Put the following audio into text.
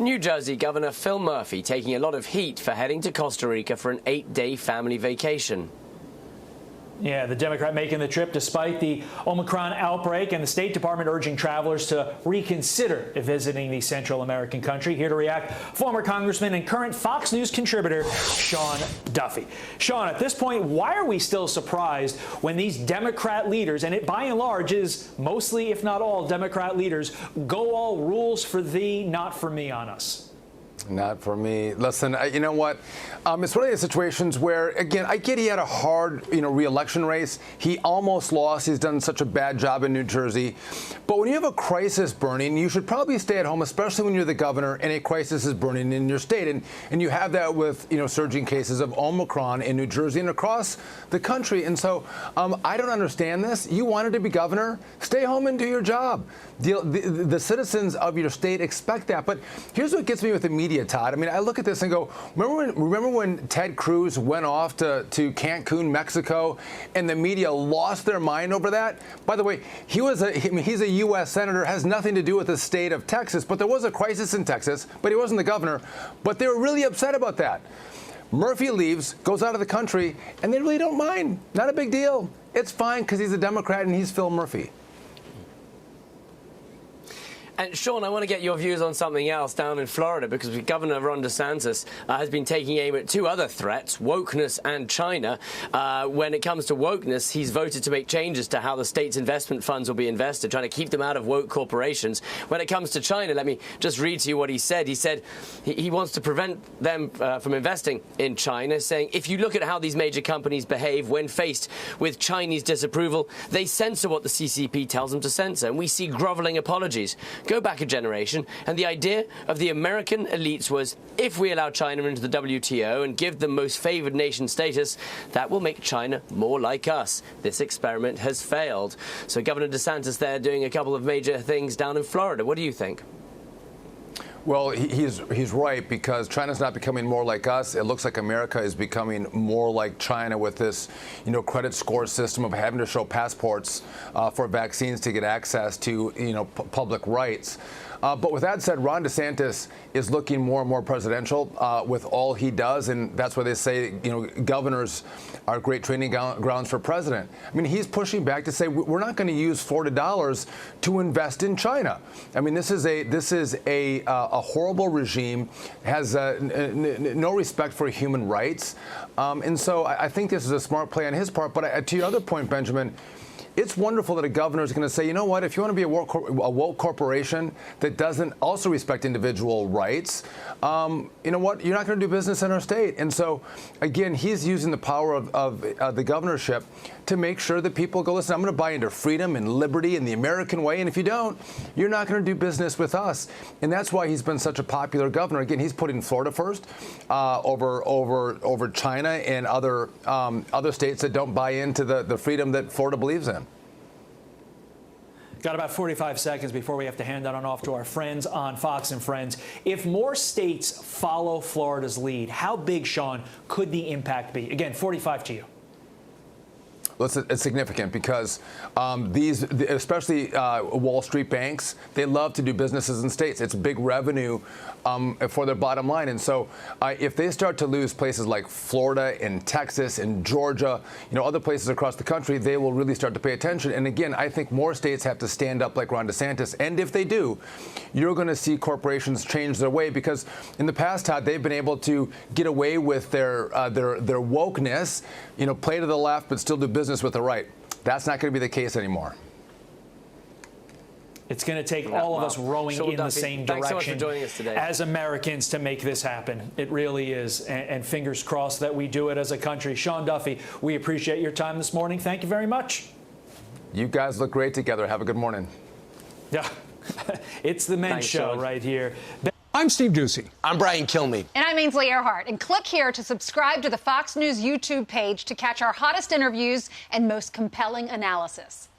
New Jersey Governor Phil Murphy taking a lot of heat for heading to Costa Rica for an 8-day family vacation. Yeah, the Democrat making the trip despite the Omicron outbreak, and the State Department urging travelers to reconsider visiting the Central American country. Here to react, former Congressman and current Fox News contributor Sean Duffy. Sean, at this point, why are we still surprised when these Democrat leaders, and it by and large is mostly, if not all, Democrat leaders, go all rules for thee, not for me on us? Not for me. Listen, you know what? It's one of those situations where, again, I get he had a hard, re-election race. He almost lost. He's done such a bad job in New Jersey. But when you have a crisis burning, you should probably stay at home, especially when you're the governor and a crisis is burning in your state. And you have that with, surging cases of Omicron in New Jersey and across the country. And so I don't understand this. You wanted to be governor. Stay home and do your job. The citizens of your state expect that. But here's what gets me with the media, Todd. I mean, I look at this and go, remember when Ted Cruz went off to Cancun, Mexico, and the media lost their mind over that? By the way, he's a U.S. senator, has nothing to do with the state of Texas, but there was a crisis in Texas, but he wasn't the governor. But they were really upset about that. Murphy leaves, goes out of the country, and they really don't mind. Not a big deal. It's fine because he's a Democrat and he's Phil Murphy. And Sean, I want to get your views on something else down in Florida, because Governor Ron DeSantis has been taking aim at two other threats, wokeness and China. When it comes to wokeness, he's voted to make changes to how the state's investment funds will be invested, trying to keep them out of woke corporations. When it comes to China, let me just read to you what he said. He said he wants to prevent them from investing in China, saying, if you look at how these major companies behave when faced with Chinese disapproval, they censor what the CCP tells them to censor, and we see groveling apologies. Go back a generation, and the idea of the American elites was, if we allow China into the WTO and give them most favored nation status, that will make China more like us. This experiment has failed. So Governor DeSantis there doing a couple of major things down in Florida. What do you think? Well, he's right, because China's not becoming more like us. It looks like America is becoming more like China with this, credit score system of having to show passports for vaccines to get access to, public rights. But with that said, Ron DeSantis is looking more and more presidential with all he does, and that's why they say, governors are great training grounds for president. I mean, he's pushing back to say we're not going to use Florida dollars to invest in China. I mean, this is a horrible regime, has no respect for human rights, and so I think this is a smart play on his part. But to your other point, Benjamin, it's wonderful that a governor is going to say, you know what, if you want to be a woke corporation that doesn't also respect individual rights, you know what, you're not going to do business in our state. And so, again, he's using the power of the governorship to make sure that people go, listen, I'm going to buy into freedom and liberty and the American way, and if you don't, you're not going to do business with us. And that's why he's been such a popular governor. Again, he's putting Florida first over China and other states that don't buy into the freedom that Florida believes in. Got about 45 seconds before we have to hand that on off to our friends on Fox and Friends. If more states follow Florida's lead, how big, Sean, could the impact be? Again, 45 to you. Well, it's significant because these, especially Wall Street banks, they love to do businesses in states. It's big revenue for their bottom line. And so if they start to lose places like Florida and Texas and Georgia, other places across the country, they will really start to pay attention. And again, I think more states have to stand up like Ron DeSantis. And if they do, you're going to see corporations change their way, because in the past, Todd, they've been able to get away with their wokeness, play to the left, but still do business with the right. That's not going to be the case anymore. It's going to take all of us rowing in the same direction so much for joining us today as Americans to make this happen. It really is. And fingers crossed that we do it as a country. Sean Duffy, we appreciate your time this morning. Thank you very much. You guys look great together. Have a good morning. Yeah, it's the men's show right here. I'm Steve Doocy. I'm Brian Kilmeade. And I'm Ainsley Earhart. And click here to subscribe to the Fox News YouTube page to catch our hottest interviews and most compelling analysis.